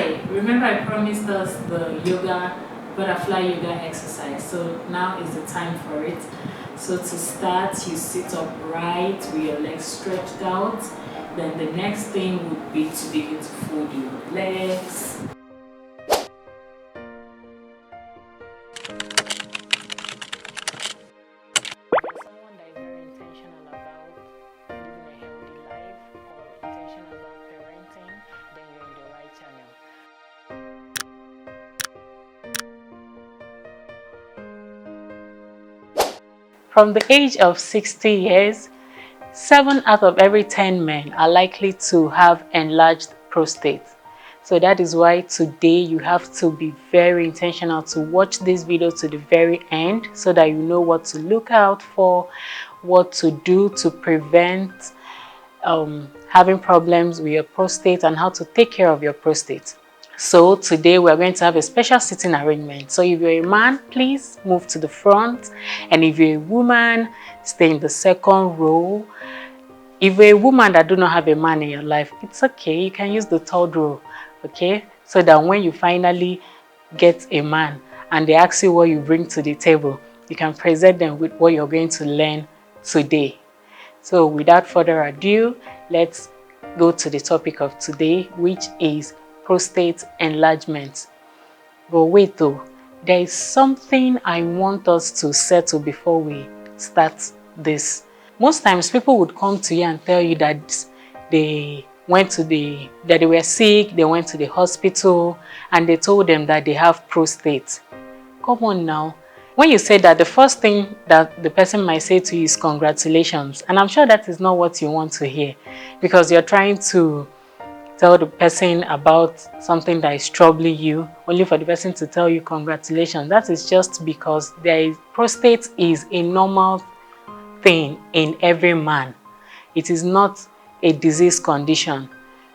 Hi, remember I promised us the butterfly yoga exercise. So now is the time for it. So to start, you sit upright with your legs stretched out. Then the next thing would be to begin to fold your legs. Someone that is very intentional about living a healthy life or intentional about parenting, then you're in the right channel. From the age of 60 years, 7 out of every 10 men are likely to have enlarged prostate. So that is why today you have to be very intentional to watch this video to the very end so that you know what to look out for, what to do to prevent having problems with your prostate and how to take care of your prostate. So today we're going to have a special sitting arrangement. So if you're a man, please move to the front. And if you're a woman, stay in the second row. If you're a woman that do not have a man in your life, it's okay. You can use the third row, okay? So that when you finally get a man and they ask you what you bring to the table, you can present them with what you're going to learn today. So without further ado, let's go to the topic of today, which is prostate enlargement. But wait though, there is something I want us to settle before we start this. Most times people would come to you and tell you that they were sick, they went to the hospital and they told them that they have prostate. Come on now. When you say that, the first thing that the person might say to you is congratulations. And I'm sure that is not what you want to hear, because you're trying to tell the person about something that is troubling you, only for the person to tell you congratulations. That is just because prostate is a normal thing in every man. It is not a disease condition.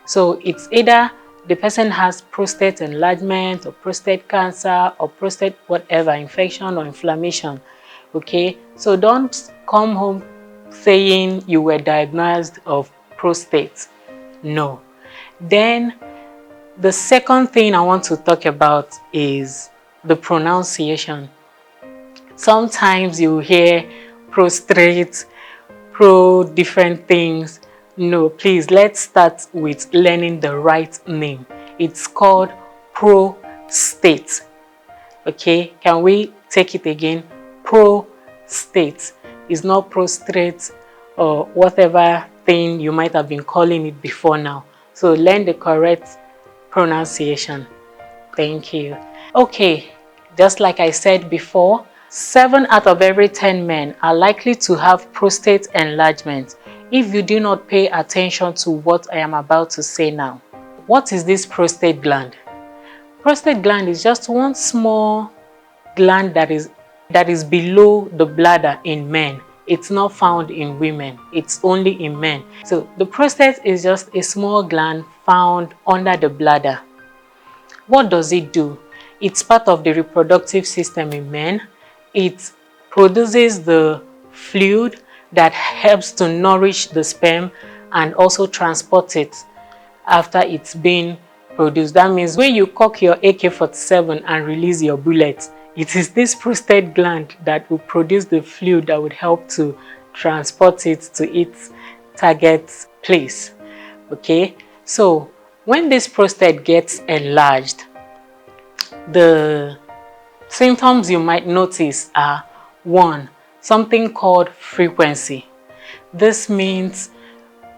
So it's either the person has prostate enlargement or prostate cancer or prostate whatever, infection or inflammation. Okay, so don't come home saying you were diagnosed of prostate. No. Then the second thing I want to talk about is the pronunciation. Sometimes you hear prostate, different things. No, please, let's start with learning the right name. It's called prostate. Okay, can we take it again? Prostate. It's not prostrate or whatever thing you might have been calling it before now. So learn the correct pronunciation. Thank you. Okay, just like I said before, 7 out of every 10 men are likely to have prostate enlargement if you do not pay attention to what I am about to say now. What is this prostate gland? Prostate gland is just one small gland that is below the bladder in men. It's not found in women, it's only in men. So the prostate is just a small gland found under the bladder. What does it do? It's part of the reproductive system in men. It produces the fluid that helps to nourish the sperm and also transport it after it's been produced. That means when you cock your AK-47 and release your bullet, it is this prostate gland that will produce the fluid that would help to transport it to its target place. Okay, so when this prostate gets enlarged, the symptoms you might notice are 1. Something called frequency. This means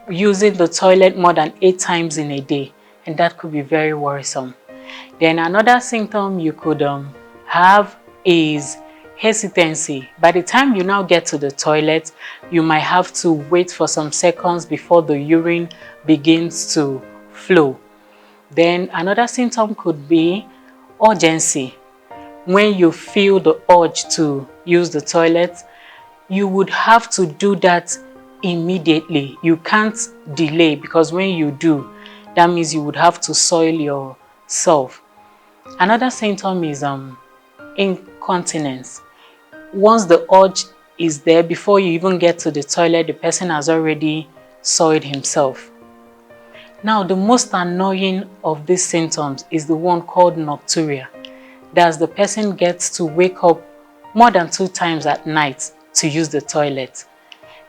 using the toilet more than 8 times in a day, and that could be very worrisome. Then another symptom you could have is hesitancy. By the time you now get to the toilet, you might have to wait for some seconds before the urine begins to flow. Then another symptom could be urgency. When you feel the urge to use the toilet, you would have to do that immediately. You can't delay, because when you do, that means you would have to soil yourself. Another symptom is incontinence. Once the urge is there, before you even get to the toilet, the person has already soiled himself. Now, the most annoying of these symptoms is the one called nocturia. That's the person gets to wake up more than 2 times at night to use the toilet.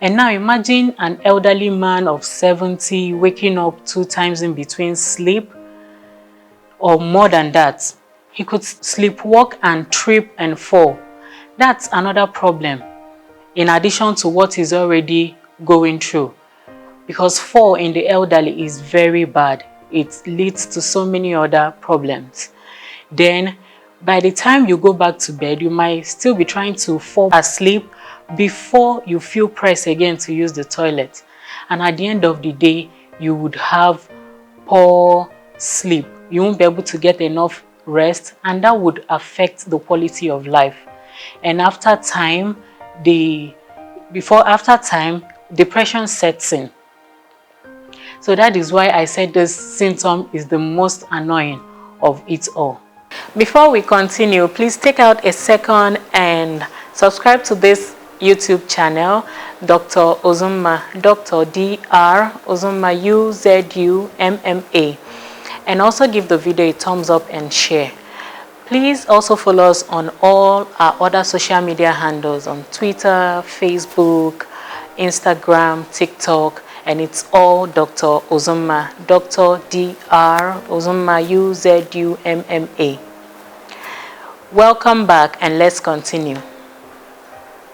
And now imagine an elderly man of 70 waking up 2 times in between sleep, or more than that. He could sleepwalk and trip and fall. That's another problem, in addition to what he's already going through. Because fall in the elderly is very bad. It leads to so many other problems. Then, by the time you go back to bed, you might still be trying to fall asleep before you feel pressed again to use the toilet. And at the end of the day, you would have poor sleep. You won't be able to get enough rest, and that would affect the quality of life. And after time, depression sets in. So that is why I said this symptom is the most annoying of it all. Before we continue, please take out a second and subscribe to this YouTube channel, Dr. Uzumma, Dr. Dr. Uzumma, Uzumma, and also give the video a thumbs up and share. Please also follow us on all our other social media handles on Twitter, Facebook, Instagram, TikTok, and it's all Dr. Uzumma, Dr. Dr. Uzumma, Uzumma. Welcome back, and let's continue.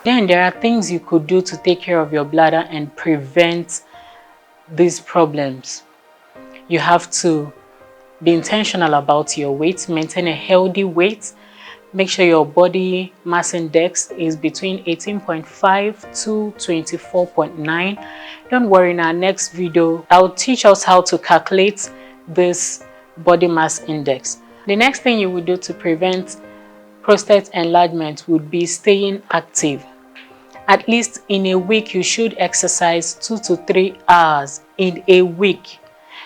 Then there are things you could do to take care of your bladder and prevent these problems. You have to be intentional about your weight, maintain a healthy weight. Make sure your body mass index is between 18.5 to 24.9. Don't worry, in our next video, I'll teach us how to calculate this body mass index. The next thing you will do to prevent prostate enlargement would be staying active. At least in a week, you should exercise 2 to 3 hours in a week.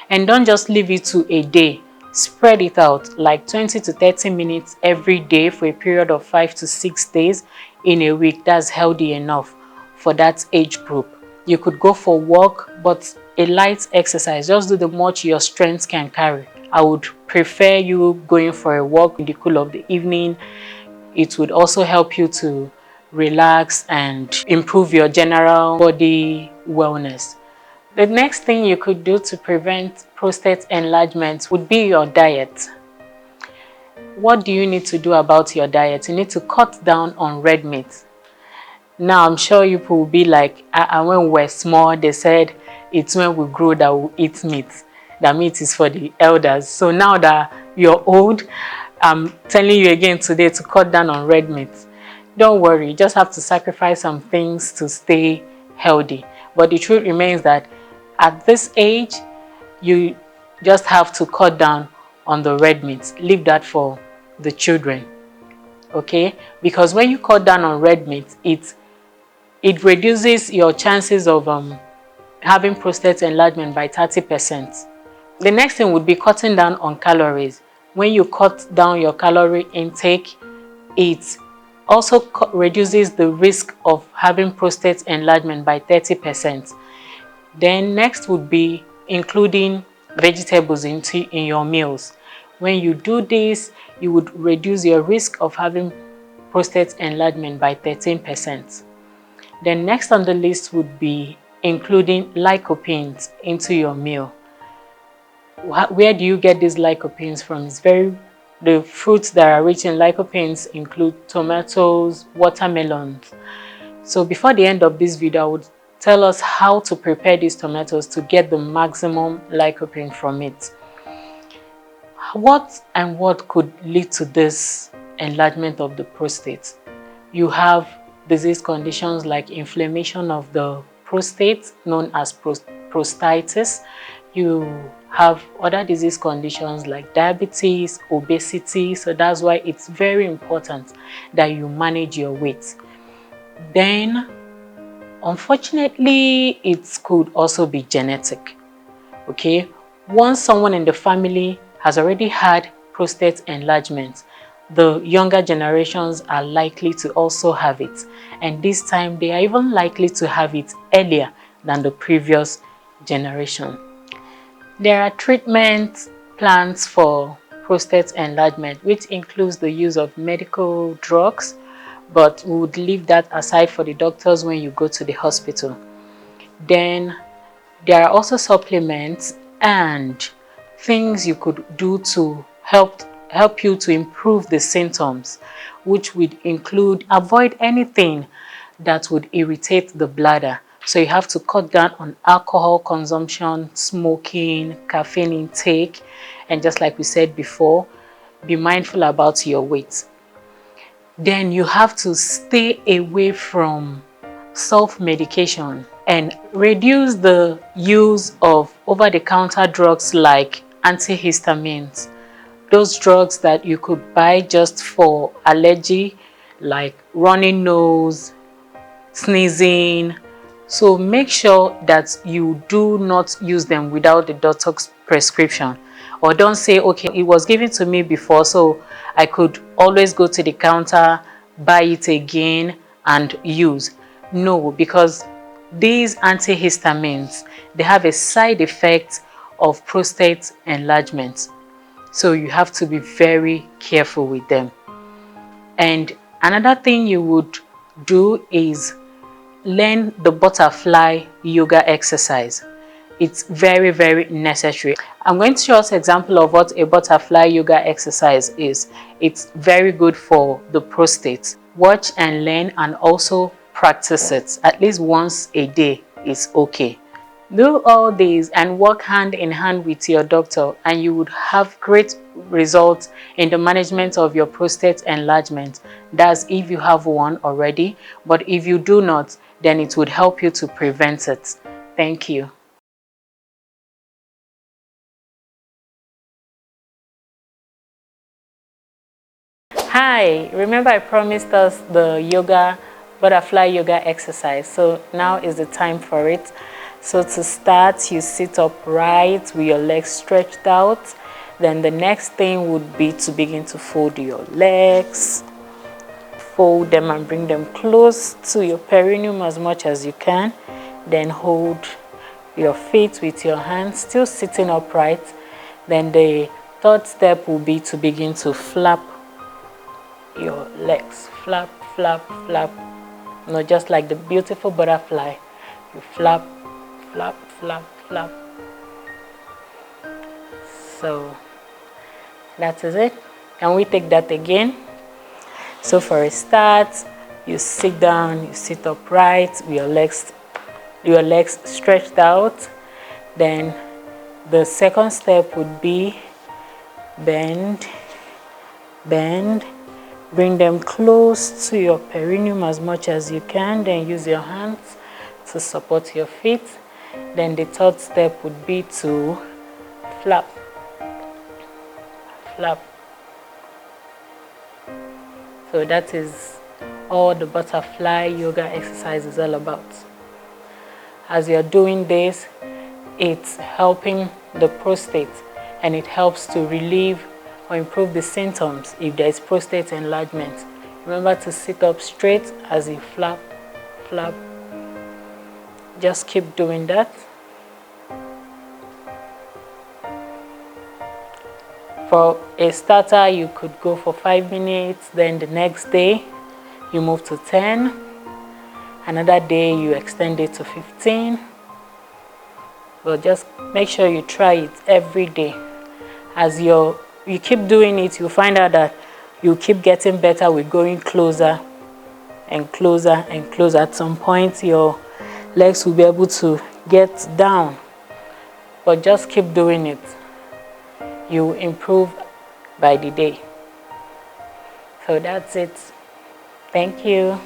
And don't just leave it to a day. Spread it out, like 20 to 30 minutes every day for a period of 5 to 6 days in a week. That's healthy enough for that age group. You could go for a walk, but a light exercise. Just do the much your strength can carry. I would prefer you going for a walk in the cool of the evening. It would also help you to relax and improve your general body wellness. The next thing you could do to prevent prostate enlargement would be your diet. What do you need to do about your diet? You need to cut down on red meat. Now, I'm sure you will be like, when we were small, they said it's when we grow that we eat meat. That meat is for the elders. So now that you're old, I'm telling you again today to cut down on red meat. Don't worry, you just have to sacrifice some things to stay healthy. But the truth remains that at this age, you just have to cut down on the red meat. Leave that for the children, okay? Because when you cut down on red meat, it reduces your chances of having prostate enlargement by 30%. The next thing would be cutting down on calories. When you cut down your calorie intake, it also reduces the risk of having prostate enlargement by 30%. Then next would be including vegetables in your meals. When you do this, you would reduce your risk of having prostate enlargement by 13%. Then next on the list would be including lycopenes into your meal. Where do you get these lycopenes from? The fruits that are rich in lycopenes include tomatoes, watermelons. So before the end of this video, I would tell us how to prepare these tomatoes to get the maximum lycopene from it. What could lead to this enlargement of the prostate? You have disease conditions like inflammation of the prostate, known as prostatitis. You have other disease conditions like diabetes, obesity. So that's why it's very important that you manage your weight. Then, unfortunately, it could also be genetic. Okay, once someone in the family has already had prostate enlargement, the younger generations are likely to also have it. And this time, they are even likely to have it earlier than the previous generation. There are treatment plans for prostate enlargement, which includes the use of medical drugs, but we would leave that aside for the doctors when you go to the hospital. Then there are also supplements and things you could do to help you to improve the symptoms, which would include avoid anything that would irritate the bladder. So you have to cut down on alcohol consumption, smoking, caffeine intake, and just like we said before, be mindful about your weight. Then you have to stay away from self-medication and reduce the use of over-the-counter drugs like antihistamines. Those drugs that you could buy just for allergy, like running nose, sneezing. So make sure that you do not use them without the doctor's prescription. Or don't say, okay, it was given to me before, so I could always go to the counter, buy it again and use. No, because these antihistamines, they have a side effect of prostate enlargement. So you have to be very careful with them. And another thing you would do is learn the butterfly yoga exercise. It's very, very necessary. I'm going to show us an example of what a butterfly yoga exercise is. It's very good for the prostate. Watch and learn and also practice it. At least once a day is okay. Do all these and work hand in hand with your doctor, and you would have great results in the management of your prostate enlargement. That's if you have one already, but if you do not, then it would help you to prevent it. Thank you. Hi, remember I promised us the butterfly yoga exercise. So now is the time for it. So to start, you sit upright with your legs stretched out. Then the next thing would be to begin to fold your legs. Fold them and bring them close to your perineum as much as you can. Then hold your feet with your hands, still sitting upright. Then the third step will be to begin to flap your legs. Flap, flap, flap. Not just like the beautiful butterfly. You flap, flap, flap, flap. So that is it. Can we take that again? So for a start, you sit down, you sit upright with your legs stretched out. Then the second step would be bend, bend. Bring them close to your perineum as much as you can. Then use your hands to support your feet. Then the third step would be to flap, flap. So that is all the butterfly yoga exercise is all about. As you're doing this, it's helping the prostate, and it helps to relieve or improve the symptoms if there is prostate enlargement. Remember to sit up straight as you flap, flap. Just keep doing that. For a starter, you could go for 5 minutes, then the next day you move to 10. Another day you extend it to 15. But just make sure you try it every day. As you keep doing it, you'll find out that you keep getting better with going closer and closer and closer. At some point, your legs will be able to get down. But just keep doing it. You will improve by the day. So that's it. Thank you.